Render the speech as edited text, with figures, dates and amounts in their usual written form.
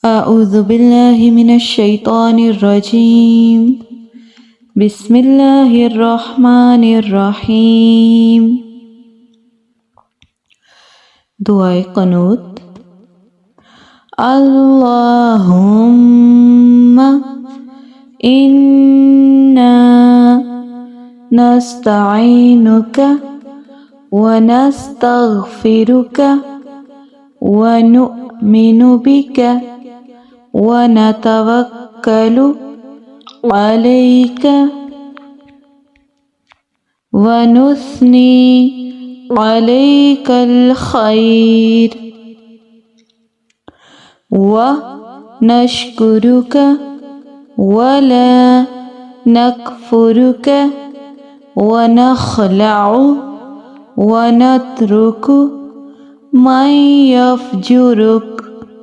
أعوذ بالله من الشيطان الرجيم بسم الله الرحمن الرحيم دعاء قنوت اللهم إنا نستعينك ونستغفرك ونؤمن بك ونتوكل عليك ونثني عليك الخير ونشكرك ولا نكفرك ونخلع ونترك من يفجرك